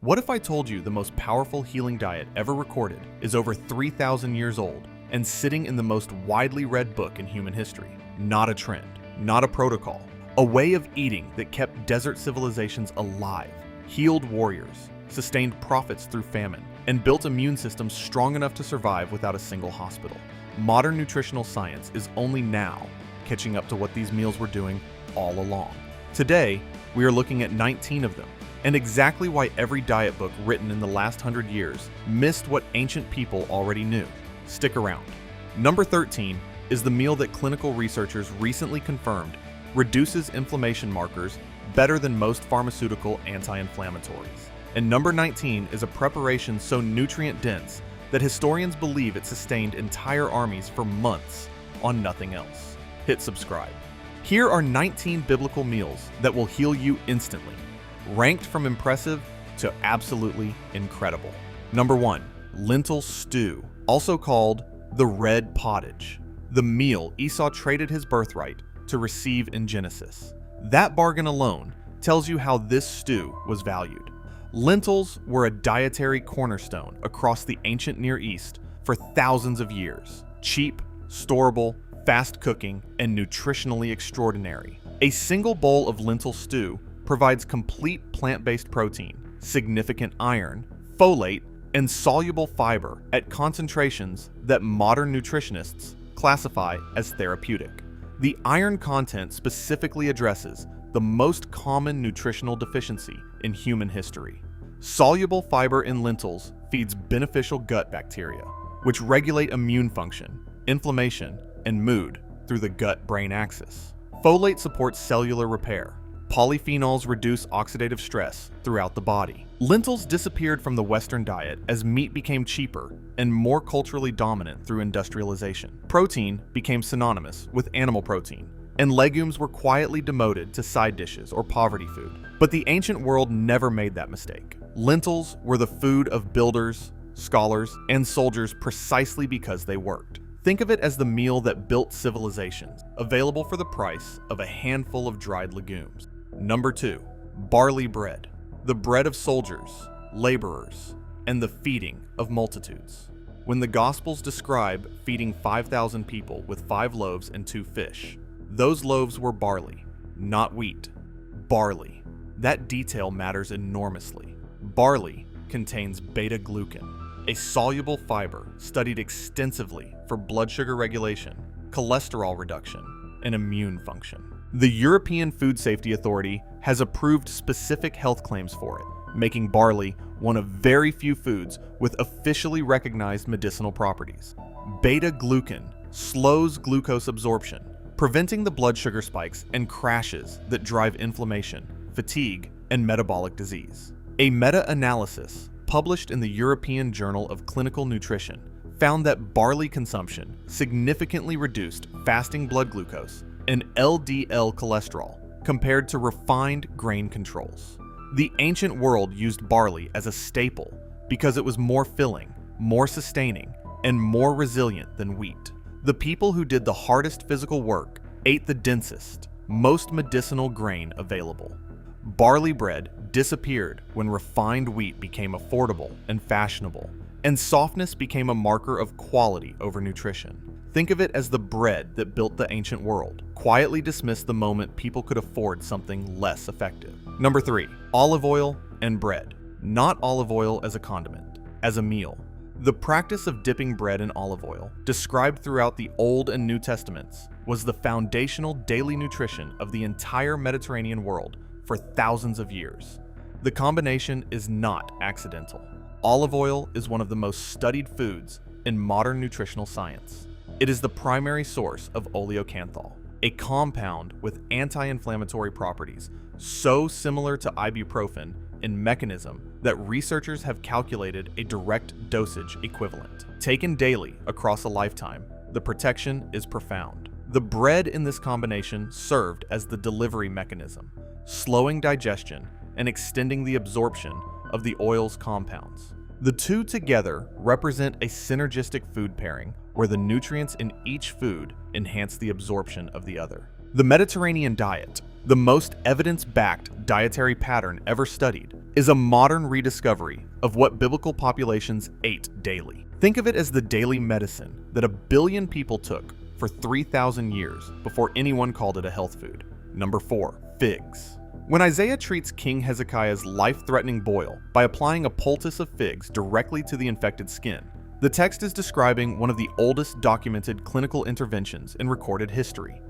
What if I told you the most powerful healing diet ever recorded is over 3,000 years old and sitting in the most widely read book in human history? Not a trend, not a protocol, a way of eating that kept desert civilizations alive, healed warriors, sustained prophets through famine, and built immune systems strong enough to survive without a single hospital. Modern nutritional science is only now catching up to what these meals were doing all along. Today, we are looking at 19 of them, and exactly why every diet book written in the last 100 years missed what ancient people already knew. Stick around. Number 13 is the meal that clinical researchers recently confirmed reduces inflammation markers better than most pharmaceutical anti-inflammatories. And number 19 is a preparation so nutrient-dense that historians believe it sustained entire armies for months on nothing else. Hit subscribe. Here are 19 biblical meals that will heal you instantly, ranked from impressive to absolutely incredible. Number 1, lentil stew, also called the red pottage, the meal Esau traded his birthright to receive in Genesis. That bargain alone tells you how this stew was valued. Lentils were a dietary cornerstone across the ancient Near East for thousands of years. Cheap, storable, fast cooking, and nutritionally extraordinary. A single bowl of lentil stew provides complete plant-based protein, significant iron, folate, and soluble fiber at concentrations that modern nutritionists classify as therapeutic. The iron content specifically addresses the most common nutritional deficiency in human history. Soluble fiber in lentils feeds beneficial gut bacteria, which regulate immune function, inflammation, and mood through the gut-brain axis. Folate supports cellular repair. Polyphenols reduce oxidative stress throughout the body. Lentils disappeared from the Western diet as meat became cheaper and more culturally dominant through industrialization. Protein became synonymous with animal protein, and legumes were quietly demoted to side dishes or poverty food. But the ancient world never made that mistake. Lentils were the food of builders, scholars, and soldiers precisely because they worked. Think of it as the meal that built civilizations, available for the price of a handful of dried legumes. Number 2, barley bread, the bread of soldiers, laborers, and the feeding of multitudes. When the Gospels describe feeding 5,000 people with 5 loaves and 2 fish, those loaves were barley, not wheat. Barley. That detail matters enormously. Barley contains beta-glucan, a soluble fiber studied extensively for blood sugar regulation, cholesterol reduction, and immune function. The European Food Safety Authority has approved specific health claims for it, making barley one of very few foods with officially recognized medicinal properties. Beta-glucan slows glucose absorption, preventing the blood sugar spikes and crashes that drive inflammation, fatigue, and metabolic disease. A meta-analysis published in the European Journal of Clinical Nutrition found that barley consumption significantly reduced fasting blood glucose and LDL cholesterol compared to refined grain controls. The ancient world used barley as a staple because it was more filling, more sustaining, and more resilient than wheat. The people who did the hardest physical work ate the densest, most medicinal grain available. Barley bread disappeared when refined wheat became affordable and fashionable, and softness became a marker of quality over nutrition. Think of it as the bread that built the ancient world, quietly dismissed the moment people could afford something less effective. Number 3, olive oil and bread. Not olive oil as a condiment, as a meal. The practice of dipping bread in olive oil, described throughout the Old and New Testaments, was the foundational daily nutrition of the entire Mediterranean world for thousands of years. The combination is not accidental. Olive oil is one of the most studied foods in modern nutritional science. It is the primary source of oleocanthal, a compound with anti-inflammatory properties so similar to ibuprofen in mechanism that researchers have calculated a direct dosage equivalent. Taken daily across a lifetime, the protection is profound. The bread in this combination served as the delivery mechanism, slowing digestion and extending the absorption of the oil's compounds. The two together represent a synergistic food pairing where the nutrients in each food enhance the absorption of the other. The Mediterranean diet, the most evidence-backed dietary pattern ever studied, is a modern rediscovery of what biblical populations ate daily. Think of it as the daily medicine that 1 billion people took for 3,000 years before anyone called it a health food. Number 4, figs. When Isaiah treats King Hezekiah's life-threatening boil by applying a poultice of figs directly to the infected skin, the text is describing one of the oldest documented clinical interventions in recorded history.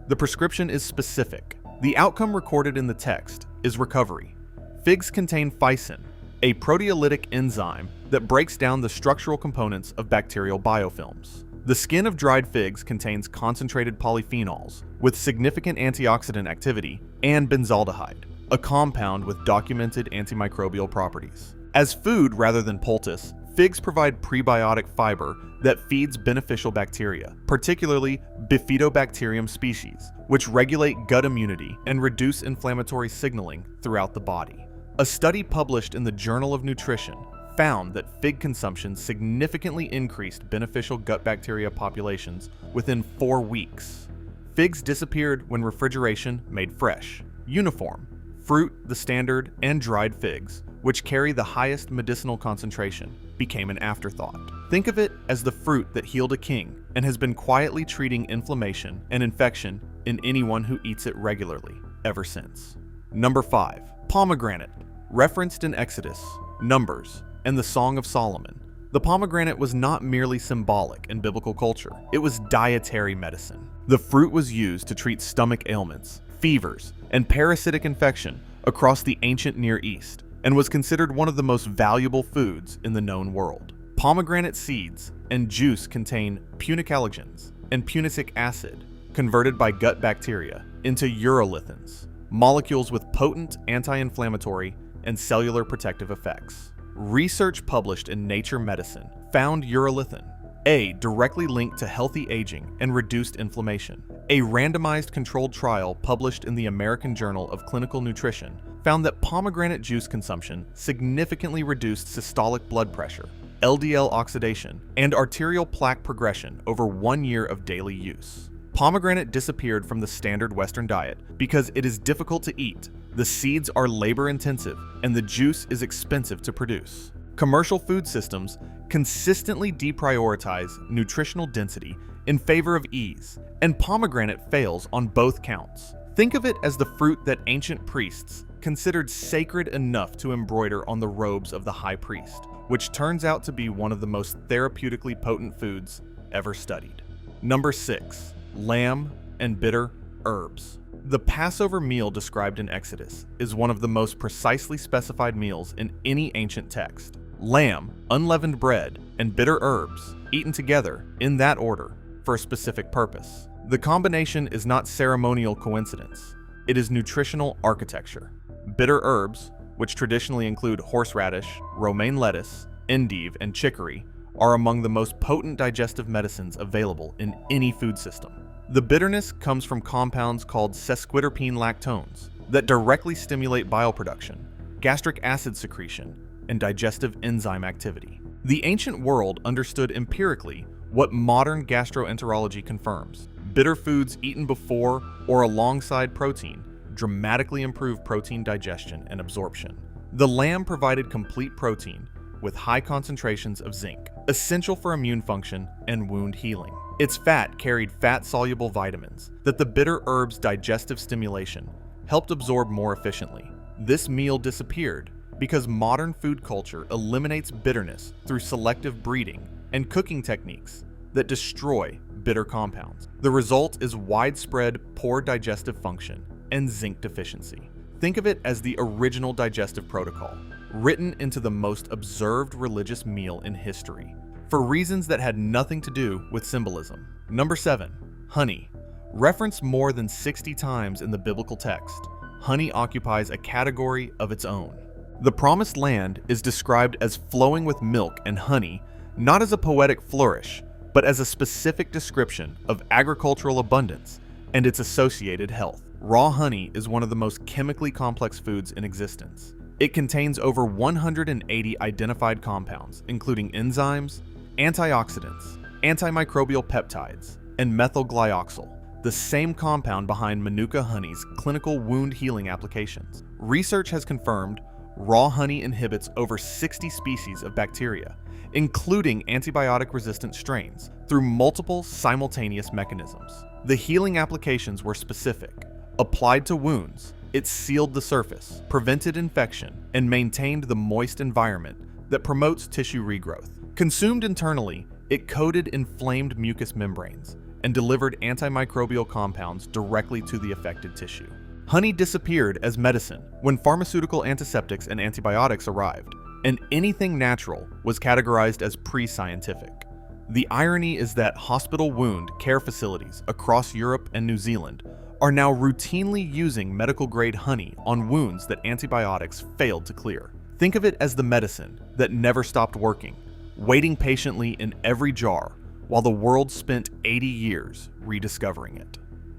The prescription is specific. The outcome recorded in the text is recovery. Figs contain phycin, a proteolytic enzyme that breaks down the structural components of bacterial biofilms. The skin of dried figs contains concentrated polyphenols with significant antioxidant activity and benzaldehyde, a compound with documented antimicrobial properties. As food rather than poultice, figs provide prebiotic fiber that feeds beneficial bacteria, particularly Bifidobacterium species, which regulate gut immunity and reduce inflammatory signaling throughout the body. A study published in the Journal of Nutrition found that fig consumption significantly increased beneficial gut bacteria populations within 4 weeks. Figs disappeared when refrigeration made fresh, uniform, fruit, the standard, and dried figs, which carry the highest medicinal concentration, became an afterthought. Think of it as the fruit that healed a king and has been quietly treating inflammation and infection in anyone who eats it regularly ever since. Number 5, pomegranate. Referenced in Exodus, Numbers, and the Song of Solomon, the pomegranate was not merely symbolic in biblical culture, it was dietary medicine. The fruit was used to treat stomach ailments, fevers, and parasitic infection across the ancient Near East, and was considered one of the most valuable foods in the known world. Pomegranate seeds and juice contain Plantelligence and punitic acid, converted by gut bacteria into urolithins, molecules with potent anti-inflammatory and cellular protective effects. Research published in Nature Medicine found urolithin A directly linked to healthy aging and reduced inflammation. A randomized controlled trial published in the American Journal of Clinical Nutrition found that pomegranate juice consumption significantly reduced systolic blood pressure, LDL oxidation, and arterial plaque progression over 1 year of daily use. Pomegranate disappeared from the standard Western diet because it is difficult to eat, the seeds are labor-intensive, and the juice is expensive to produce. Commercial food systems consistently deprioritize nutritional density in favor of ease, and pomegranate fails on both counts. Think of it as the fruit that ancient priests considered sacred enough to embroider on the robes of the high priest, which turns out to be one of the most therapeutically potent foods ever studied. Number 6, lamb and bitter herbs. The Passover meal described in Exodus is one of the most precisely specified meals in any ancient text. Lamb, unleavened bread, and bitter herbs, eaten together, in that order, for a specific purpose. The combination is not ceremonial coincidence, it is nutritional architecture. Bitter herbs, which traditionally include horseradish, romaine lettuce, endive, and chicory, are among the most potent digestive medicines available in any food system. The bitterness comes from compounds called sesquiterpene lactones that directly stimulate bile production, gastric acid secretion, and digestive enzyme activity. The ancient world understood empirically what modern gastroenterology confirms. Bitter foods eaten before or alongside protein dramatically improve protein digestion and absorption. The lamb provided complete protein with high concentrations of zinc, essential for immune function and wound healing. Its fat carried fat-soluble vitamins that the bitter herb's digestive stimulation helped absorb more efficiently. This meal disappeared because modern food culture eliminates bitterness through selective breeding and cooking techniques that destroy bitter compounds. The result is widespread poor digestive function and zinc deficiency. Think of it as the original digestive protocol, written into the most observed religious meal in history, for reasons that had nothing to do with symbolism. Number 7, honey. Referenced more than 60 times in the biblical text, honey occupies a category of its own. The Promised Land is described as flowing with milk and honey, not as a poetic flourish, but as a specific description of agricultural abundance and its associated health. Raw honey is one of the most chemically complex foods in existence. It contains over 180 identified compounds, including enzymes, antioxidants, antimicrobial peptides, and methylglyoxal, the same compound behind Manuka honey's clinical wound healing applications. Research has confirmed raw honey inhibits over 60 species of bacteria, including antibiotic-resistant strains, through multiple simultaneous mechanisms. The healing applications were specific. Applied to wounds, it sealed the surface, prevented infection, and maintained the moist environment that promotes tissue regrowth. Consumed internally, it coated inflamed mucous membranes and delivered antimicrobial compounds directly to the affected tissue. Honey disappeared as medicine when pharmaceutical antiseptics and antibiotics arrived, and anything natural was categorized as pre-scientific. The irony is that hospital wound care facilities across Europe and New Zealand are now routinely using medical-grade honey on wounds that antibiotics failed to clear. Think of it as the medicine that never stopped working, waiting patiently in every jar while the world spent 80 years rediscovering it.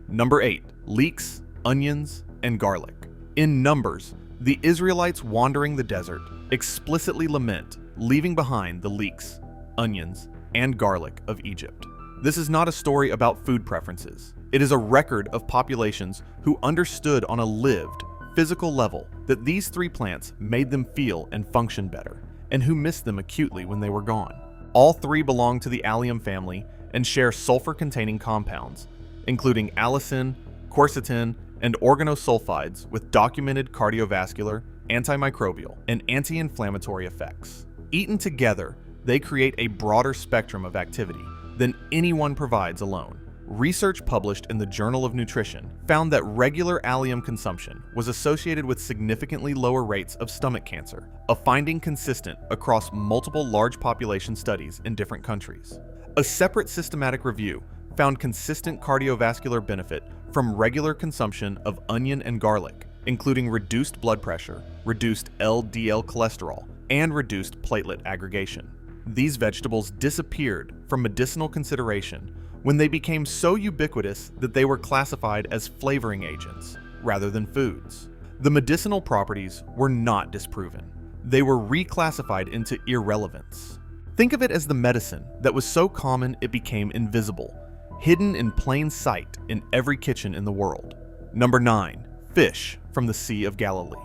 Number 8. Leeks, onions, and garlic. In Numbers, the Israelites wandering the desert explicitly lament leaving behind the leeks, onions, and garlic of Egypt. This is not a story about food preferences. It is a record of populations who understood on a lived, physical level that these three plants made them feel and function better, and who missed them acutely when they were gone. All three belong to the allium family and share sulfur-containing compounds, including allicin, quercetin, and organosulfides with documented cardiovascular, antimicrobial, and anti-inflammatory effects. Eaten together, they create a broader spectrum of activity than anyone provides alone. Research published in the Journal of Nutrition found that regular allium consumption was associated with significantly lower rates of stomach cancer, a finding consistent across multiple large population studies in different countries. A separate systematic review found consistent cardiovascular benefit from regular consumption of onion and garlic, including reduced blood pressure, reduced LDL cholesterol, and reduced platelet aggregation. These vegetables disappeared from medicinal consideration when they became so ubiquitous that they were classified as flavoring agents rather than foods. The medicinal properties were not disproven. They were reclassified into irrelevance. Think of it as the medicine that was so common it became invisible, hidden in plain sight in every kitchen in the world. Number 9. Fish from the Sea of Galilee.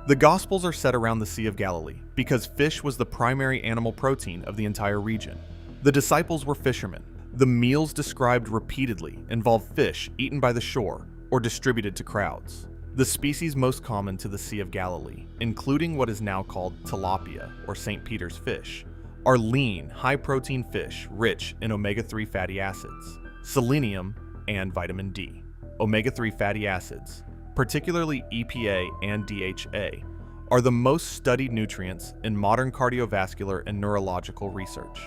The Gospels are set around the Sea of Galilee because fish was the primary animal protein of the entire region. The disciples were fishermen. The meals described repeatedly involve fish eaten by the shore or distributed to crowds. The species most common to the Sea of Galilee, including what is now called tilapia or St. Peter's fish, are lean, high-protein fish rich in omega-3 fatty acids, selenium, and vitamin D. Omega-3 fatty acids, particularly EPA and DHA, are the most studied nutrients in modern cardiovascular and neurological research.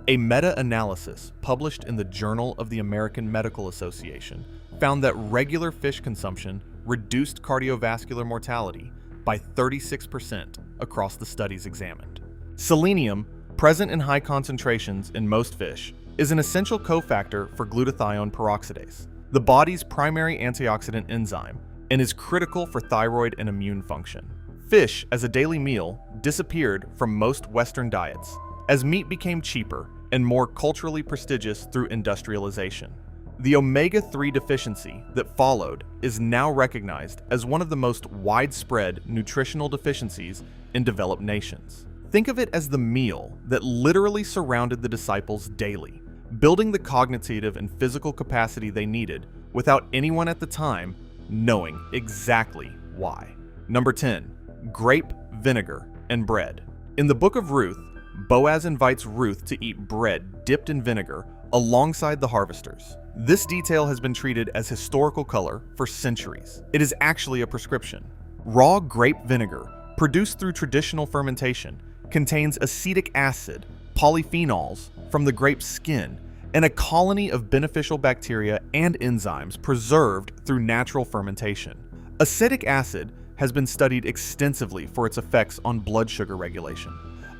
A meta-analysis published in the Journal of the American Medical Association found that regular fish consumption reduced cardiovascular mortality by 36% across the studies examined. Selenium, present in high concentrations in most fish, is an essential cofactor for glutathione peroxidase, the body's primary antioxidant enzyme, and is critical for thyroid and immune function. Fish as a daily meal disappeared from most Western diets as meat became cheaper and more culturally prestigious through industrialization. The omega-3 deficiency that followed is now recognized as one of the most widespread nutritional deficiencies in developed nations. Think of it as the meal that literally surrounded the disciples daily, building the cognitive and physical capacity they needed without anyone at the time knowing exactly why. Number 10. Grape, vinegar, and bread. In the book of Ruth, Boaz invites Ruth to eat bread dipped in vinegar alongside the harvesters. This detail has been treated as historical color for centuries. It is actually a prescription. Raw grape vinegar, produced through traditional fermentation, contains acetic acid, polyphenols from the grape's skin, and a colony of beneficial bacteria and enzymes preserved through natural fermentation. Acetic acid has been studied extensively for its effects on blood sugar regulation.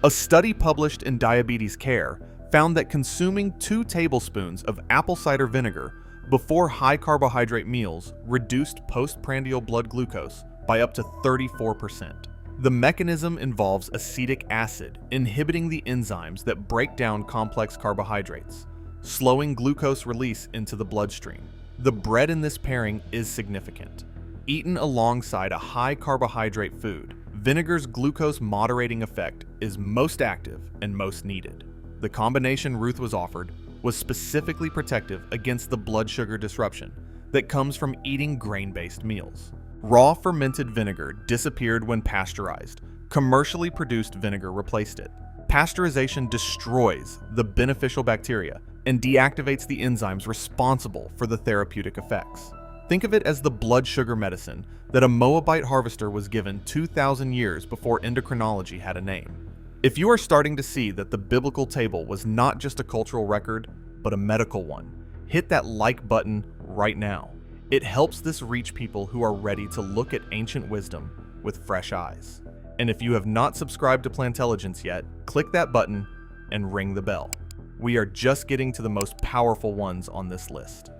A study published in Diabetes Care found that consuming 2 tablespoons of apple cider vinegar before high-carbohydrate meals reduced postprandial blood glucose by up to 34%. The mechanism involves acetic acid inhibiting the enzymes that break down complex carbohydrates, slowing glucose release into the bloodstream. The bread in this pairing is significant. Eaten alongside a high-carbohydrate food, vinegar's glucose moderating effect is most active and most needed. The combination Ruth was offered was specifically protective against the blood sugar disruption that comes from eating grain-based meals. Raw fermented vinegar disappeared when pasteurized. Commercially produced vinegar replaced it. Pasteurization destroys the beneficial bacteria and deactivates the enzymes responsible for the therapeutic effects. Think of it as the blood sugar medicine that a Moabite harvester was given 2,000 years before endocrinology had a name. If you are starting to see that the biblical table was not just a cultural record, but a medical one, hit that like button right now. It helps this reach people who are ready to look at ancient wisdom with fresh eyes. And if you have not subscribed to Plantelligence yet, click that button and ring the bell. We are just getting to the most powerful ones on this list.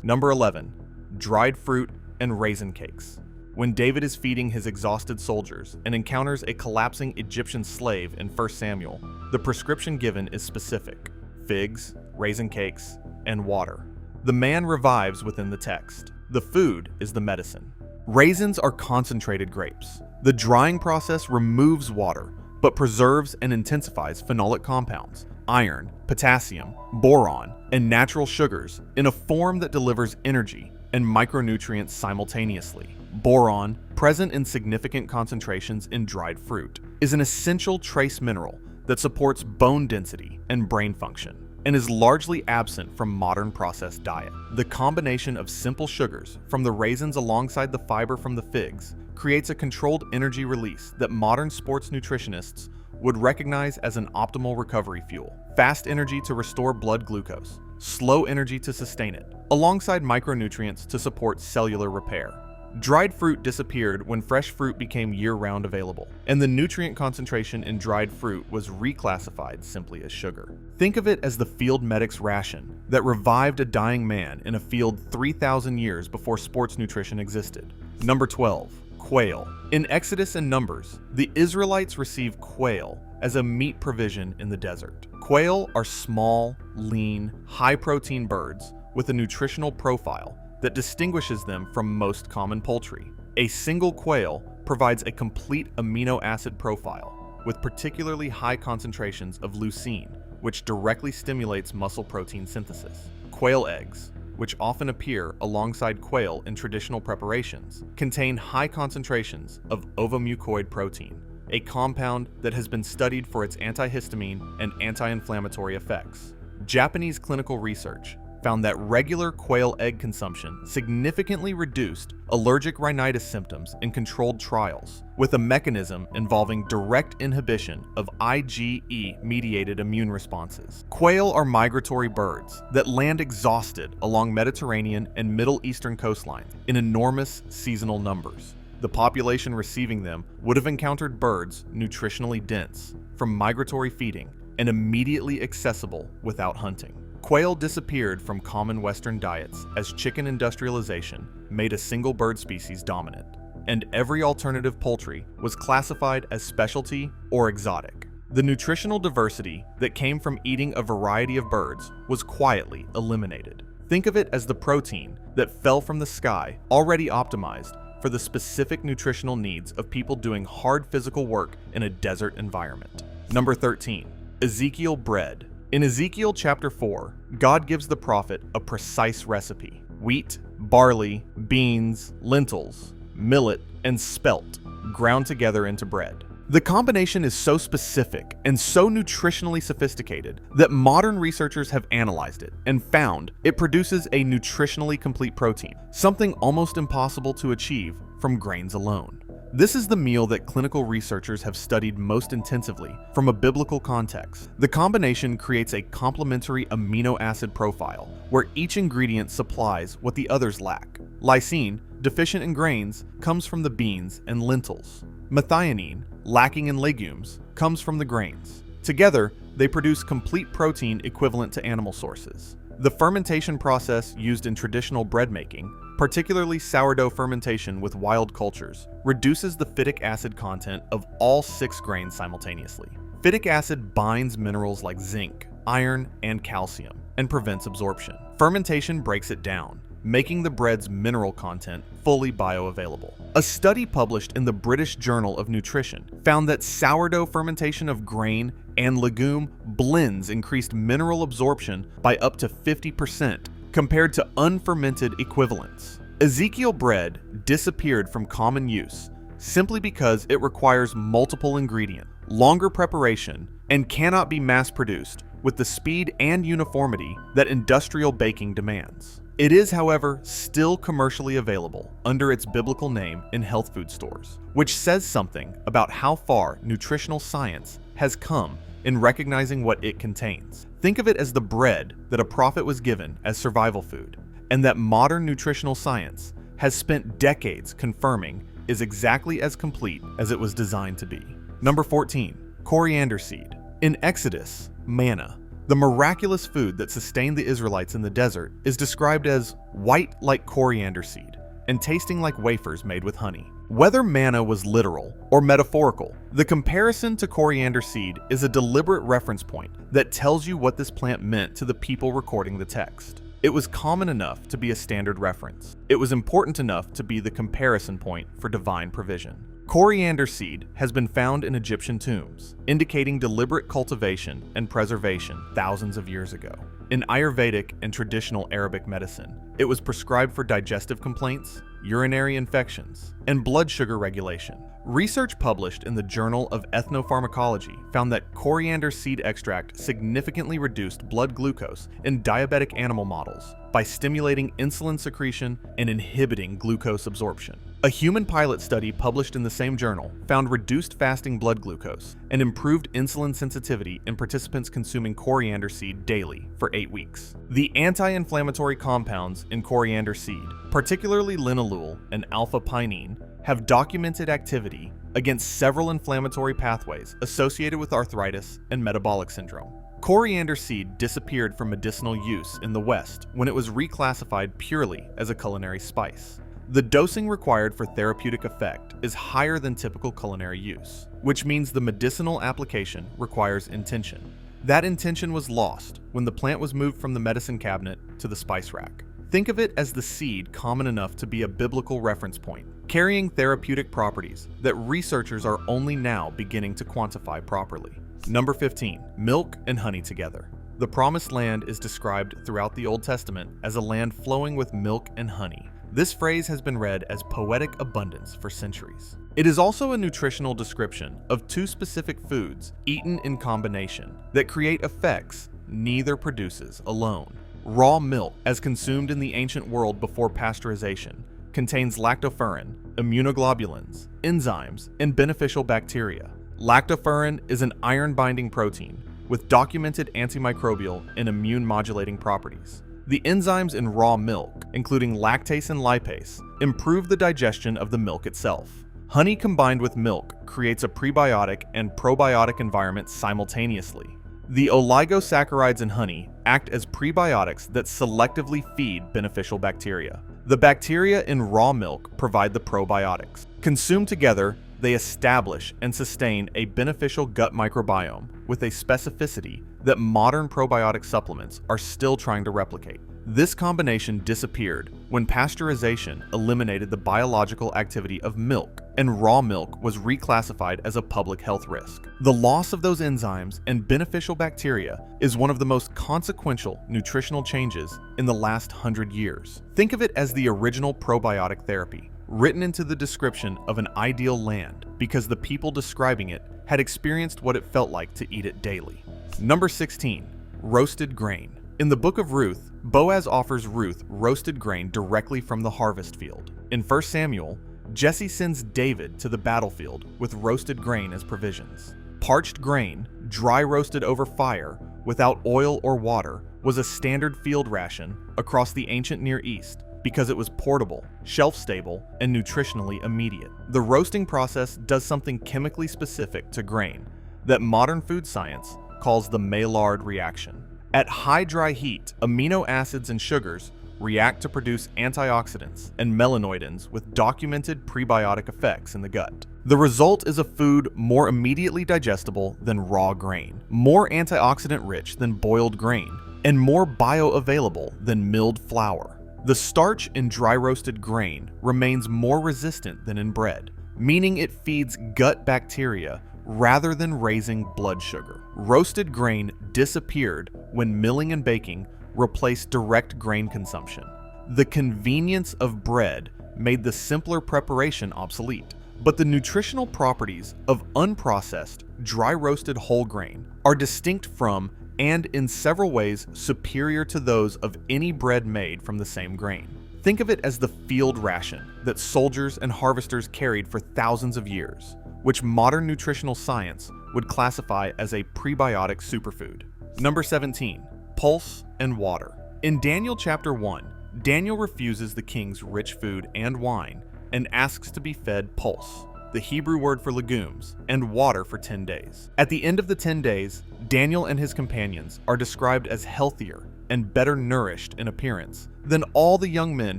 Number 11, dried fruit and raisin cakes. When David is feeding his exhausted soldiers and encounters a collapsing Egyptian slave in 1 Samuel, the prescription given is specific: figs, raisin cakes, and water. The man revives within the text. The food is the medicine. Raisins are concentrated grapes. The drying process removes water, but preserves and intensifies phenolic compounds, iron, potassium, boron, and natural sugars in a form that delivers energy and micronutrients simultaneously. Boron, present in significant concentrations in dried fruit, is an essential trace mineral that supports bone density and brain function, and is largely absent from modern processed diet. The combination of simple sugars from the raisins alongside the fiber from the figs creates a controlled energy release that modern sports nutritionists would recognize as an optimal recovery fuel. Fast energy to restore blood glucose, slow energy to sustain it, alongside micronutrients to support cellular repair. Dried fruit disappeared when fresh fruit became year-round available, and the nutrient concentration in dried fruit was reclassified simply as sugar. Think of it as the field medic's ration that revived a dying man in a field 3,000 years before sports nutrition existed. Number 12, quail. In Exodus and Numbers, the Israelites receive quail as a meat provision in the desert. Quail are small, lean, high-protein birds with a nutritional profile that distinguishes them from most common poultry. A single quail provides a complete amino acid profile with particularly high concentrations of leucine, which directly stimulates muscle protein synthesis. Quail eggs, which often appear alongside quail in traditional preparations, contain high concentrations of ovomucoid protein, a compound that has been studied for its antihistamine and anti-inflammatory effects. Japanese clinical research found that regular quail egg consumption significantly reduced allergic rhinitis symptoms in controlled trials, with a mechanism involving direct inhibition of IgE-mediated immune responses. Quail are migratory birds that land exhausted along Mediterranean and Middle Eastern coastlines in enormous seasonal numbers. The population receiving them would have encountered birds nutritionally dense from migratory feeding and immediately accessible without hunting. Quail disappeared from common Western diets as chicken industrialization made a single bird species dominant, and every alternative poultry was classified as specialty or exotic. The nutritional diversity that came from eating a variety of birds was quietly eliminated. Think of it as the protein that fell from the sky, already optimized for the specific nutritional needs of people doing hard physical work in a desert environment. Number 13, Ezekiel bread. In Ezekiel chapter 4, God gives the prophet a precise recipe: wheat, barley, beans, lentils, millet, and spelt ground together into bread. The combination is so specific and so nutritionally sophisticated that modern researchers have analyzed it and found it produces a nutritionally complete protein, something almost impossible to achieve from grains alone. This is the meal that clinical researchers have studied most intensively from a biblical context. The combination creates a complementary amino acid profile where each ingredient supplies what the others lack. Lysine, deficient in grains, comes from the beans and lentils. Methionine, lacking in legumes, comes from the grains. Together, they produce complete protein equivalent to animal sources. The fermentation process used in traditional bread making, particularly sourdough fermentation with wild cultures, reduces the phytic acid content of all 6 grains simultaneously. Phytic acid binds minerals like zinc, iron, and calcium, and prevents absorption. Fermentation breaks it down, making the bread's mineral content fully bioavailable. A study published in the British Journal of Nutrition found that sourdough fermentation of grain and legume blends increased mineral absorption by up to 50% compared to unfermented equivalents. Ezekiel bread disappeared from common use simply because it requires multiple ingredients, longer preparation, and cannot be mass-produced with the speed and uniformity that industrial baking demands. It is, however, still commercially available under its biblical name in health food stores, which says something about how far nutritional science has come in recognizing what it contains. Think of it as the bread that a prophet was given as survival food, and that modern nutritional science has spent decades confirming is exactly as complete as it was designed to be. Number 14, coriander seed. In Exodus, manna, the miraculous food that sustained the Israelites in the desert, is described as white like coriander seed and tasting like wafers made with honey. Whether manna was literal or metaphorical, the comparison to coriander seed is a deliberate reference point that tells you what this plant meant to the people recording the text. It was common enough to be a standard reference. It was important enough to be the comparison point for divine provision. Coriander seed has been found in Egyptian tombs, indicating deliberate cultivation and preservation thousands of years ago. In Ayurvedic and traditional Arabic medicine, it was prescribed for digestive complaints, urinary infections, and blood sugar regulation. Research published in the Journal of Ethnopharmacology found that coriander seed extract significantly reduced blood glucose in diabetic animal models by stimulating insulin secretion and inhibiting glucose absorption. A human pilot study published in the same journal found reduced fasting blood glucose and improved insulin sensitivity in participants consuming coriander seed daily for 8 weeks. The anti-inflammatory compounds in coriander seed, particularly linalool and alpha-pinene, have documented activity against several inflammatory pathways associated with arthritis and metabolic syndrome. Coriander seed disappeared from medicinal use in the West when it was reclassified purely as a culinary spice. The dosing required for therapeutic effect is higher than typical culinary use, which means the medicinal application requires intention. That intention was lost when the plant was moved from the medicine cabinet to the spice rack. Think of it as the seed common enough to be a biblical reference point, carrying therapeutic properties that researchers are only now beginning to quantify properly. Number 15, milk and honey together. The Promised Land is described throughout the Old Testament as a land flowing with milk and honey. This phrase has been read as poetic abundance for centuries. It is also a nutritional description of two specific foods eaten in combination that create effects neither produces alone. Raw milk, as consumed in the ancient world before pasteurization, contains lactoferrin, immunoglobulins, enzymes, and beneficial bacteria. Lactoferrin is an iron-binding protein with documented antimicrobial and immune-modulating properties. The enzymes in raw milk, including lactase and lipase, improve the digestion of the milk itself. Honey combined with milk creates a prebiotic and probiotic environment simultaneously. The oligosaccharides in honey act as prebiotics that selectively feed beneficial bacteria. The bacteria in raw milk provide the probiotics. Consumed together, they establish and sustain a beneficial gut microbiome with a specificity that modern probiotic supplements are still trying to replicate. This combination disappeared when pasteurization eliminated the biological activity of milk, and raw milk was reclassified as a public health risk. The loss of those enzymes and beneficial bacteria is one of the most consequential nutritional changes in the last 100 years. Think of it as the original probiotic therapy, written into the description of an ideal land because the people describing it had experienced what it felt like to eat it daily. Number 16, roasted grain. In the book of Ruth, Boaz offers Ruth roasted grain directly from the harvest field. In 1 Samuel, Jesse sends David to the battlefield with roasted grain as provisions. Parched grain, dry roasted over fire, without oil or water, was a standard field ration across the ancient Near East because it was portable, shelf-stable, and nutritionally immediate. The roasting process does something chemically specific to grain that modern food science calls the Maillard reaction. At high dry heat, amino acids and sugars react to produce antioxidants and melanoidins with documented prebiotic effects in the gut. The result is a food more immediately digestible than raw grain, more antioxidant rich than boiled grain, and more bioavailable than milled flour. The starch in dry roasted grain remains more resistant than in bread, meaning it feeds gut bacteria rather than raising blood sugar. Roasted grain disappeared when milling and baking replaced direct grain consumption. The convenience of bread made the simpler preparation obsolete. But the nutritional properties of unprocessed, dry roasted whole grain are distinct from and in several ways superior to those of any bread made from the same grain. Think of it as the field ration that soldiers and harvesters carried for thousands of years, which modern nutritional science would classify as a prebiotic superfood. Number 17, pulse and water. In Daniel chapter 1, Daniel refuses the king's rich food and wine and asks to be fed pulse, the Hebrew word for legumes, and water for 10 days. At the end of the 10 days, Daniel and his companions are described as healthier and better nourished in appearance than all the young men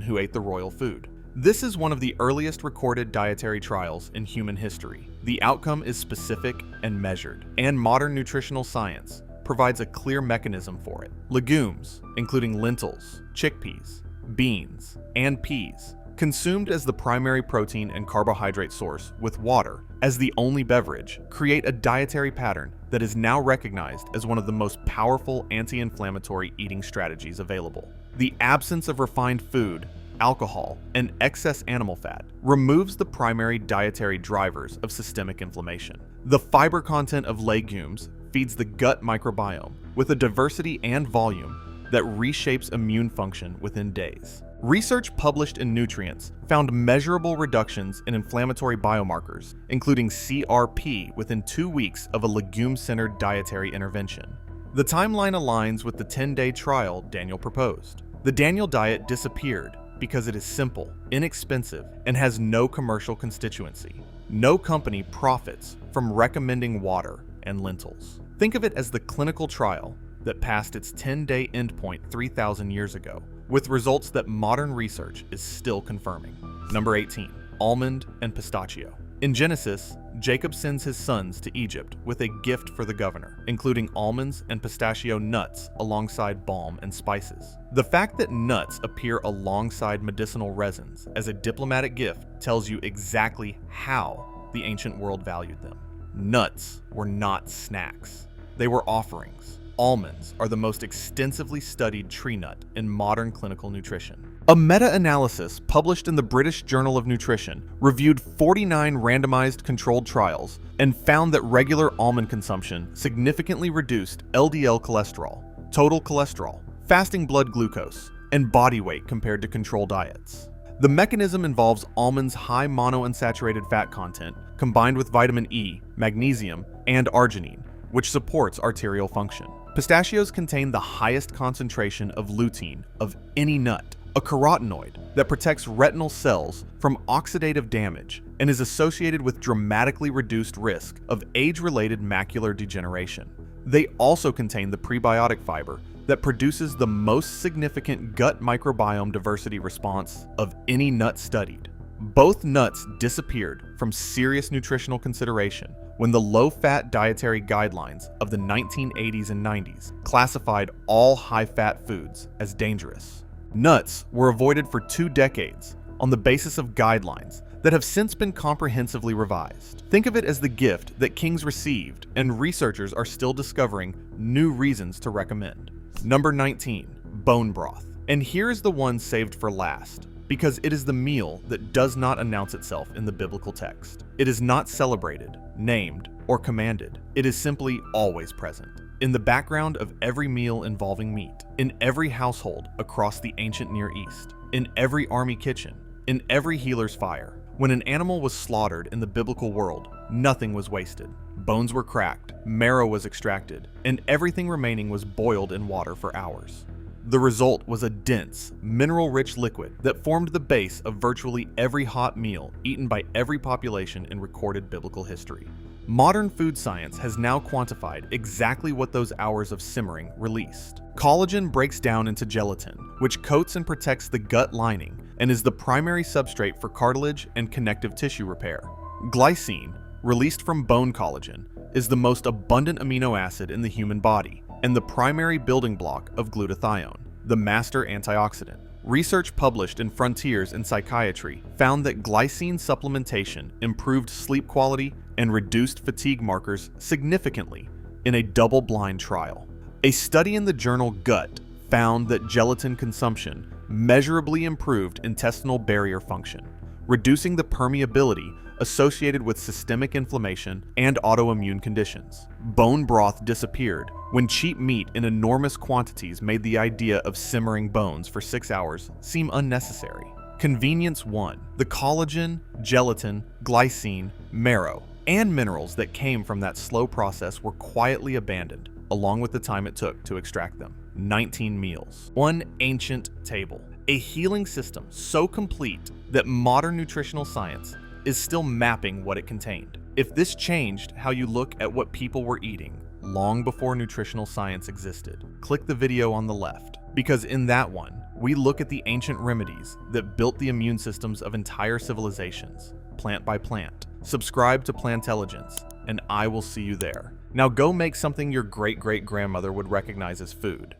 who ate the royal food. This is one of the earliest recorded dietary trials in human history. The outcome is specific and measured, and modern nutritional science provides a clear mechanism for it. Legumes, including lentils, chickpeas, beans, and peas, consumed as the primary protein and carbohydrate source with water as the only beverage, create a dietary pattern that is now recognized as one of the most powerful anti-inflammatory eating strategies available. The absence of refined food, alcohol, and excess animal fat removes the primary dietary drivers of systemic inflammation. The fiber content of legumes feeds the gut microbiome with a diversity and volume that reshapes immune function within days. Research published in Nutrients found measurable reductions in inflammatory biomarkers, including CRP, within 2 weeks of a legume-centered dietary intervention. The timeline aligns with the 10-day trial Daniel proposed. The Daniel diet disappeared because it is simple, inexpensive, and has no commercial constituency. No company profits from recommending water and lentils. Think of it as the clinical trial that passed its 10-day endpoint 3,000 years ago, with results that modern research is still confirming. Number 18, almond and pistachio. In Genesis, Jacob sends his sons to Egypt with a gift for the governor, including almonds and pistachio nuts alongside balm and spices. The fact that nuts appear alongside medicinal resins as a diplomatic gift tells you exactly how the ancient world valued them. Nuts were not snacks. They were offerings. Almonds are the most extensively studied tree nut in modern clinical nutrition. A meta-analysis published in the British Journal of Nutrition reviewed 49 randomized controlled trials and found that regular almond consumption significantly reduced LDL cholesterol, total cholesterol, fasting blood glucose, and body weight compared to control diets. The mechanism involves almonds' high monounsaturated fat content combined with vitamin E, magnesium, and arginine, which supports arterial function. Pistachios contain the highest concentration of lutein of any nut, a carotenoid that protects retinal cells from oxidative damage and is associated with dramatically reduced risk of age-related macular degeneration. They also contain the prebiotic fiber that produces the most significant gut microbiome diversity response of any nut studied. Both nuts disappeared from serious nutritional consideration when the low-fat dietary guidelines of the 1980s and 90s classified all high-fat foods as dangerous. Nuts were avoided for 2 decades on the basis of guidelines that have since been comprehensively revised. Think of it as the gift that kings received, and researchers are still discovering new reasons to recommend. Number 19, bone broth. And here is the one saved for last, because it is the meal that does not announce itself in the biblical text. It is not celebrated, named, or commanded. It is simply always present, in the background of every meal involving meat, in every household across the ancient Near East, in every army kitchen, in every healer's fire. When an animal was slaughtered in the biblical world, nothing was wasted. Bones were cracked, marrow was extracted, and everything remaining was boiled in water for hours. The result was a dense, mineral-rich liquid that formed the base of virtually every hot meal eaten by every population in recorded biblical history. Modern food science has now quantified exactly what those hours of simmering released. Collagen breaks down into gelatin, which coats and protects the gut lining and is the primary substrate for cartilage and connective tissue repair. Glycine, released from bone collagen, is the most abundant amino acid in the human body and the primary building block of glutathione, the master antioxidant. Research published in Frontiers in Psychiatry found that glycine supplementation improved sleep quality and reduced fatigue markers significantly in a double-blind trial. A study in the journal Gut found that gelatin consumption measurably improved intestinal barrier function, reducing the permeability associated with systemic inflammation and autoimmune conditions. Bone broth disappeared when cheap meat in enormous quantities made the idea of simmering bones for 6 hours seem unnecessary. Convenience won. The collagen, gelatin, glycine, marrow, and minerals that came from that slow process were quietly abandoned, along with the time it took to extract them. 19 meals. One ancient table. A healing system so complete that modern nutritional science is still mapping what it contained. If this changed how you look at what people were eating long before nutritional science existed, click the video on the left, because in that one, we look at the ancient remedies that built the immune systems of entire civilizations, plant by plant. Subscribe to Plantelligence, and I will see you there. Now go make something your great-great-grandmother would recognize as food.